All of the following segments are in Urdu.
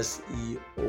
SEO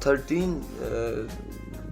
13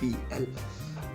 PL।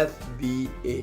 FBA,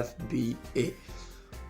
FBA।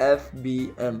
FBM,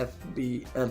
FBM।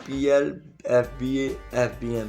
PL, FBA, FBM।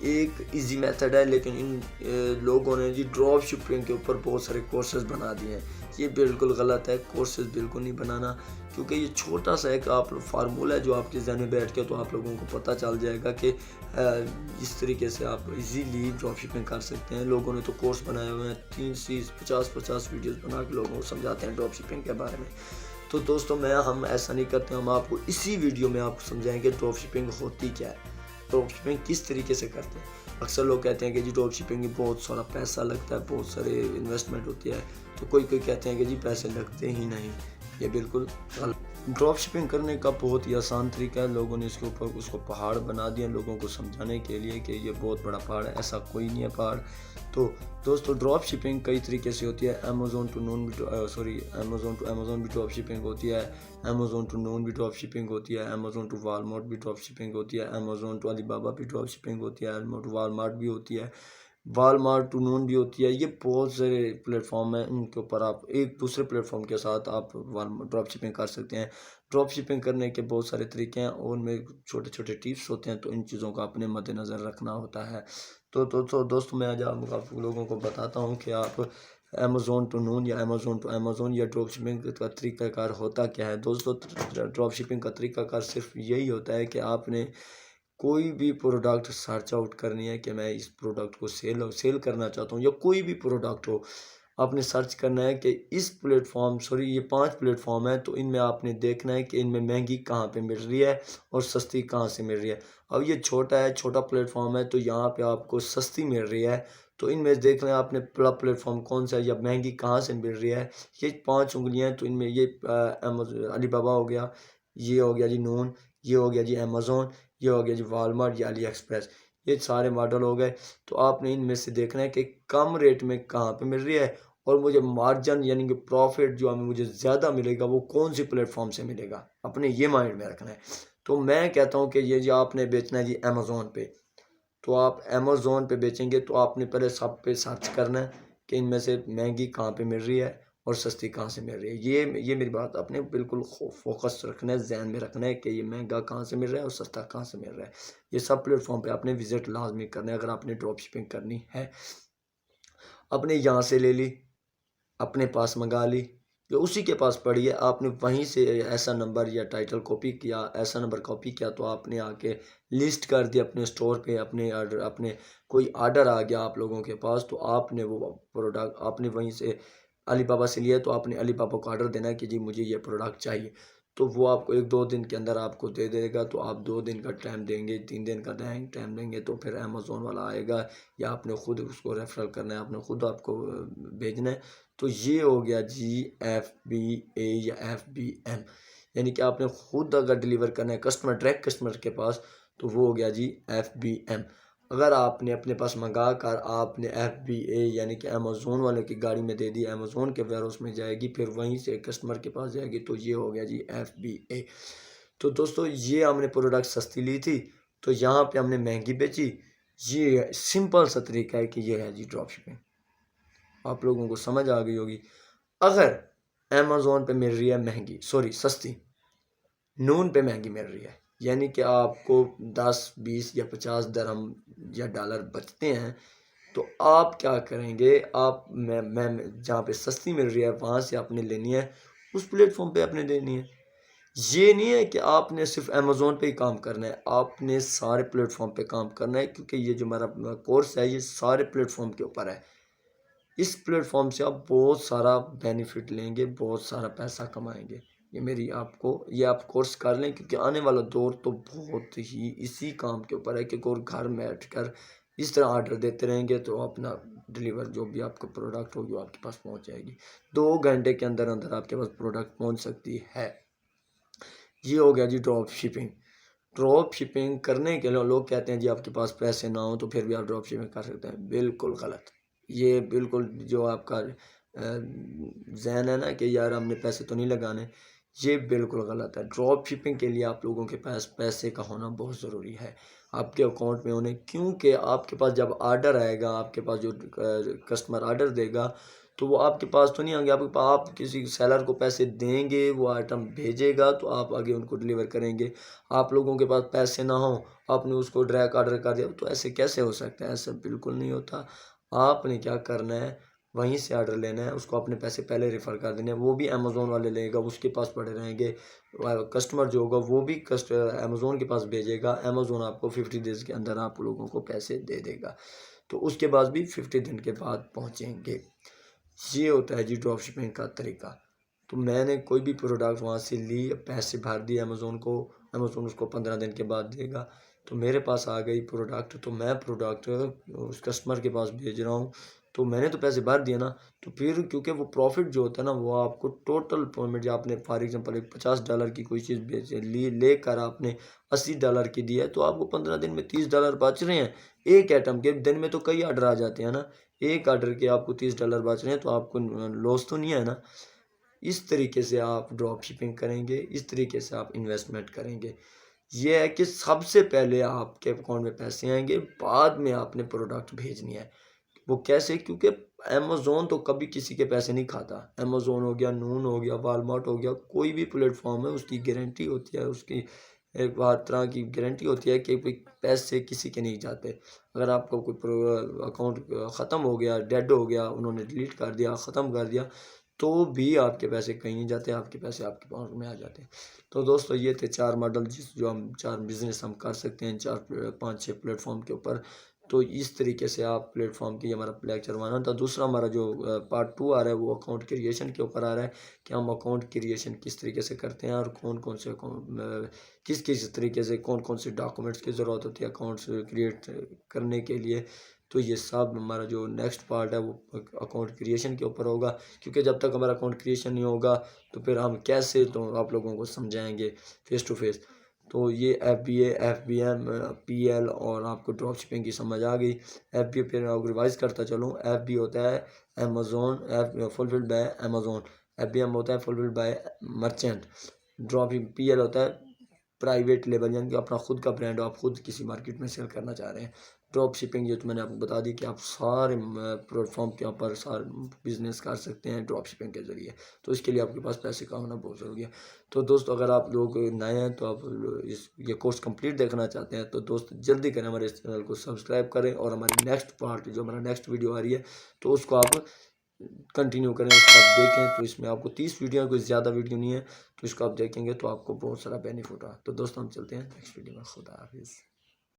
ایک ایزی میتھڈ ہے، لیکن ان لوگوں نے جی ڈراپ شپنگ کے اوپر بہت سارے کورسز بنا دیے ہیں. یہ بالکل غلط ہے. کورسز بالکل نہیں بنانا، کیونکہ یہ چھوٹا سا ایک آپ فارمولہ ہے جو آپ کے ذہن میں بیٹھ کے تو آپ لوگوں کو پتہ چل جائے گا کہ اس طریقے سے آپ ایزیلی ڈراپ شپنگ کر سکتے ہیں. لوگوں نے تو کورس بنائے ہوئے ہیں، 50 ویڈیوز بنا کے لوگوں کو سمجھاتے ہیں ڈراپ شپنگ کے بارے میں. تو دوستوں ہم ایسا نہیں کرتے. ہم آپ کو اسی ویڈیو میں آپ کو سمجھائیں گے ڈراپ شپنگ ہوتی کیا ہے، ڈراپ شپنگ کس طریقے سے کرتے ہیں. اکثر لوگ کہتے ہیں کہ جی ڈراپ شپنگ میں بہت سارا پیسہ لگتا ہے، بہت سارے انویسٹمنٹ ہوتی ہے. تو کوئی کہتے ہیں کہ جی پیسے لگتے ہی نہیں. یہ بالکل غلط. ڈراپ شپنگ کرنے کا بہت ہی آسان طریقہ ہے. لوگوں نے اس کے اوپر اس کو پہاڑ بنا دیا لوگوں کو سمجھانے کے لیے کہ یہ بہت بڑا پہاڑ ہے. ایسا کوئی نہیں ہے پہاڑ. تو دوستو ڈراپ شپنگ کئی طریقے سے ہوتی ہے. امیزون ٹو نون بھی ڈراپ شپنگ ہوتی ہے. امیزون ٹو نون بھی ڈراپ شپنگ ہوتی ہے. امیزون ٹو والمارٹ بھی ڈراپ شپنگ ہوتی ہے. امیزون ٹو علی بابا بھی ڈراپ شپنگ ہوتی ہے. امیزون ٹو والمارٹ بھی ہوتی ہے. والمارٹ ٹو نون بھی ہوتی ہے. یہ بہت سارے پلیٹ فارم ہیں، ان کے اوپر آپ ایک دوسرے پلیٹ فارم کے ساتھ آپ ڈراپ شپنگ کر سکتے ہیں. ڈراپ شپنگ کرنے کے بہت سارے طریقے ہیں اور ان میں چھوٹے چھوٹے ٹپس ہوتے ہیں، تو ان چیزوں کا اپنے مد نظر رکھنا ہوتا ہے. تو دوستوں میں آج آپ لوگوں کو بتاتا ہوں کہ آپ امیزون ٹو نون یا امیزون ٹو امیزون یا ڈراپ شپنگ کا طریقہ کار ہوتا کیا ہے. دوستوں ڈراپ شپنگ کا طریقہ کار صرف یہی ہوتا ہے کہ آپ نے کوئی بھی پروڈکٹ سرچ آؤٹ کرنی ہے کہ میں اس پروڈکٹ کو سیل کرنا چاہتا ہوں، یا کوئی بھی پروڈکٹ ہو آپ نے سرچ کرنا ہے کہ اس پلیٹ فارم یہ 5 پلیٹ فارم ہے، تو ان میں آپ نے دیکھنا ہے کہ ان میں مہنگی کہاں پہ مل رہی ہے اور سستی کہاں سے مل رہی ہے. اب یہ چھوٹا پلیٹ فارم ہے تو یہاں پہ آپ کو سستی مل رہی ہے، تو ان میں دیکھنا ہے آپ نے پلیٹ فارم کون سا ہے یا مہنگی کہاں سے مل رہی ہے. یہ 5 انگلیاں ہیں، تو ان میں یہ علی بابا ہو گیا، یہ ہو گیا جی نون، یہ ہو گیا جی امیزون، یہ ہو گیا جی والمارٹ یا علی ایکسپریس. یہ سارے ماڈل ہو گئے. تو آپ نے ان میں سے دیکھنا ہے کہ کم ریٹ میں کہاں پہ مل رہی ہے اور مجھے مارجن یعنی کہ پروفٹ جو مجھے زیادہ ملے گا وہ کون سی پلیٹ فارم سے ملے گا. اپنے یہ مائنڈ میں رکھنا ہے. تو میں کہتا ہوں کہ یہ جی آپ نے بیچنا ہے جی امیزون پہ، تو آپ امیزون پہ بیچیں گے تو آپ نے پہلے سب پہ سرچ کرنا ہے کہ ان میں سے مہنگی کہاں پہ مل رہی ہے اور سستی کہاں سے مل رہی ہے. یہ میری بات آپ نے بالکل فوکس رکھنا ہے، ذہن میں رکھنا ہے کہ یہ مہنگا کہاں سے مل رہا ہے اور سستا کہاں سے مل رہا ہے. یہ سب پلیٹ فارم پہ آپ نے وزٹ لازمی کرنا ہے اگر آپ نے ڈراپ شپنگ کرنی ہے. اپنے یہاں سے لے لی، اپنے پاس منگا لی، جو اسی کے پاس پڑی ہے آپ نے وہیں سے ایسا نمبر یا ٹائٹل کاپی کیا، ایسا نمبر کاپی کیا، تو آپ نے آ کے لسٹ کر دیا اپنے سٹور پہ. اپنے کوئی آرڈر آ گیا آپ لوگوں کے پاس، تو آپ نے وہ پروڈکٹ آپ نے وہیں سے علی بابا سے لیا، تو آپ نے علی بابا کو آرڈر دینا ہے کہ جی مجھے یہ پروڈکٹ چاہیے. تو وہ آپ کو 1-2 دن کے اندر آپ کو دے دے گا. تو آپ 2 دن کا ٹائم دیں گے، 3 دن کا ٹائم دیں گے، تو پھر امیزون والا آئے گا، یا آپ نے خود اس کو ریفرل کرنا ہے، آپ نے خود آپ کو بھیجنا ہے. تو یہ ہو گیا جی FBA یا FBM، یعنی کہ آپ نے خود اگر ڈیلیور کرنا ہے ڈائریکٹ کسٹمر کے پاس، تو وہ ہو گیا جی FBM. اگر آپ نے اپنے پاس منگا کر آپ نے FBA یعنی کہ امیزون والے کی گاڑی میں دے دی، امیزون کے ویئر ہاؤس میں جائے گی، پھر وہیں سے کسٹمر کے پاس جائے گی، تو یہ ہو گیا جی FBA. تو دوستو یہ ہم نے پروڈکٹ سستی لی تھی تو یہاں پہ ہم نے مہنگی بیچی. یہ سمپل سا طریقہ ہے کہ یہ ہے جی ڈراپ شپنگ. آپ لوگوں کو سمجھ آ گئی ہوگی. اگر امیزون پہ مل رہی ہے سستی، نون پہ مہنگی مل رہی ہے، یعنی کہ آپ کو 10 20 یا 50 درہم یا ڈالر بچتے ہیں، تو آپ کیا کریں گے؟ آپ میں جہاں پہ سستی مل رہی ہے وہاں سے آپ نے لینی ہے، اس پلیٹ فارم پہ آپ نے دینی ہے. یہ نہیں ہے کہ آپ نے صرف امیزون پہ ہی کام کرنا ہے، آپ نے سارے پلیٹ فارم پہ کام کرنا ہے، کیونکہ یہ جو ہمارا کورس ہے یہ سارے پلیٹ فارم کے اوپر ہے. اس پلیٹ فارم سے آپ بہت سارا بینیفٹ لیں گے، بہت سارا پیسہ کمائیں گے. یہ آپ کورس کر لیں، کیونکہ آنے والا دور تو بہت ہی اسی کام کے اوپر ہے کہ گھر میں بیٹھ کر اس طرح آرڈر دیتے رہیں گے تو اپنا ڈیلیور جو بھی آپ کا پروڈکٹ ہوگی وہ آپ کے پاس پہنچ جائے گی. 2 گھنٹے کے اندر آپ کے پاس پروڈکٹ پہنچ سکتی ہے. یہ ہو گیا جی ڈراپ شپنگ. ڈراپ شپنگ کرنے کے لیے لوگ کہتے ہیں جی آپ کے پاس پیسے نہ ہوں تو پھر بھی آپ ڈراپ شپنگ کر سکتے ہیں. بالکل غلط. یہ بالکل جو آپ کا ذہن ہے نا کہ یار ہم نے پیسے تو نہیں لگانے، یہ بالکل غلط ہے. ڈراپ شپنگ کے لیے آپ لوگوں کے پاس پیسے کا ہونا بہت ضروری ہے، آپ کے اکاؤنٹ میں ہونے. کیونکہ آپ کے پاس جب آرڈر آئے گا، آپ کے پاس جو کسٹمر آرڈر دے گا، تو وہ آپ کے پاس تو نہیں آئیں گے، آپ کسی سیلر کو پیسے دیں گے، وہ آئٹم بھیجے گا تو آپ آگے ان کو ڈلیور کریں گے۔ آپ لوگوں کے پاس پیسے نہ ہوں، آپ نے اس کو ڈائریکٹ آرڈر کر دیا، تو ایسے کیسے ہو سکتا ہے؟ ایسا بالکل نہیں ہوتا۔ آپ نے کیا کرنا ہے، وہیں سے آرڈر لینا ہے، اس کو اپنے پیسے پہلے ریفر کر دینے ہیں، وہ بھی امیزون والے لے گا، اس کے پاس پڑے رہیں گے، کسٹمر جو ہوگا وہ بھی امیزون کے پاس بھیجے گا، امیزون آپ کو 50 دیز کے اندر آپ لوگوں کو پیسے دے دے گا، تو اس کے بعد بھی 50 دن کے بعد پہنچیں گے۔ یہ ہوتا ہے جی ڈراپ شپنگ کا طریقہ۔ تو میں نے کوئی بھی پروڈکٹ وہاں سے لی، پیسے بھر دیے امیزون کو، امیزون اس کو 15 دن کے بعد دے گا، تو میرے پاس آ گئی پروڈکٹ، تو میں پروڈکٹ اس کسٹمر کے پاس بھیج رہا ہوں، تو میں نے تو پیسے بھر دیا نا، تو پھر کیونکہ وہ پروفٹ جو ہوتا ہے نا، وہ آپ کو ٹوٹل پیمنٹ، جو آپ نے فار ایگزامپل ایک $50 کی کوئی چیز لے کر آپ نے $80 کی دی ہے، تو آپ کو 15 دن میں $30 بچ رہے ہیں۔ ایک ایٹم کے دن میں تو کئی آرڈر آ جاتے ہیں نا، ایک آرڈر کے آپ کو $30 بچ رہے ہیں، تو آپ کو لوس تو نہیں ہے نا۔ اس طریقے سے آپ ڈراپ شپنگ کریں گے، اس طریقے سے آپ انویسٹمنٹ کریں گے۔ یہ ہے کہ سب سے پہلے آپ کے اکاؤنٹ میں پیسے آئیں گے، بعد میں آپ نے پروڈکٹ بھیجنی ہے۔ وہ کیسے؟ کیونکہ امیزون تو کبھی کسی کے پیسے نہیں کھاتا۔ امیزون ہو گیا، نون ہو گیا، والمارٹ ہو گیا، کوئی بھی پلیٹ فارم ہے، اس کی گارنٹی ہوتی ہے، اس کی ایک طرح کی گارنٹی ہوتی ہے کہ پیسے کسی کے نہیں جاتے۔ اگر آپ کا کوئی اکاؤنٹ ختم ہو گیا، ڈیڈ ہو گیا، انہوں نے ڈیلیٹ کر دیا، ختم کر دیا، تو بھی آپ کے پیسے کہیں نہیں جاتے، آپ کے پیسے آپ کے اکاؤنٹ میں آ جاتے ہیں۔ تو دوستو یہ تھے 4 ماڈل جو ہم 4 بزنس ہم کر سکتے ہیں 4-5-6 پلیٹ فارم کے اوپر۔ تو اس طریقے سے آپ پلیٹ فارم کی ہمارا لیکچر 1 تھا۔ دوسرا ہمارا جو پارٹ 2 آ رہا ہے وہ اکاؤنٹ کریشن کے اوپر آ رہا ہے، کہ ہم اکاؤنٹ کریشن کس طریقے سے کرتے ہیں، اور کون کون سے کس طریقے سے کون کون سے ڈاکومنٹس کی ضرورت ہوتی ہے اکاؤنٹس کریٹ کرنے کے لیے۔ تو یہ سب ہمارا جو نیکسٹ پارٹ ہے وہ اکاؤنٹ کریشن کے اوپر ہوگا، کیونکہ جب تک ہمارا اکاؤنٹ کریشن نہیں ہوگا تو پھر ہم کیسے تو آپ لوگوں کو سمجھائیں گے فیس ٹو فیس۔ تو یہ FBA FBM PL اور آپ کو ڈراپ شپنگ کی سمجھ آ گئی۔ FBA پھر آپ ریوائز کرتا چلوں، FB ہوتا ہے Amazon, fulfilled by Amazon, FBM ہوتا ہے fulfilled by merchant, drop PL ہوتا ہے پرائیویٹ لیبل، یعنی کہ اپنا خود کا برانڈ ہو، آپ خود کسی مارکیٹ میں سیل کرنا چاہ رہے ہیں۔ ڈراپ شپنگ یہ تو میں نے آپ کو بتا دی کہ آپ سارے پلیٹ فارم کے اوپر سارے بزنس کر سکتے ہیں ڈراپ شپنگ کے ذریعے، تو اس کے لیے آپ کے پاس پیسے کا ہونا بہت ضروری ہے۔ تو دوستو اگر آپ لوگ نئے ہیں تو آپ یہ کورس کمپلیٹ دیکھنا چاہتے ہیں تو دوست جلدی کریں، ہمارے اس چینل کو سبسکرائب کریں، اور ہماری نیکسٹ پارٹ جو ہمارا نیکسٹ ویڈیو آ رہی ہے تو اس کو آپ کنٹینیو کریں، اس کو آپ دیکھیں، تو اس میں آپ کو 30 ویڈیو، کوئی زیادہ ویڈیو نہیں ہے، تو اس کو آپ دیکھیں گے تو آپ کو بہت سارا بینیفٹ ہوگا۔ تو دوستو ہم چلتے ہیں نیکسٹ ویڈیو میں، خدا حافظ۔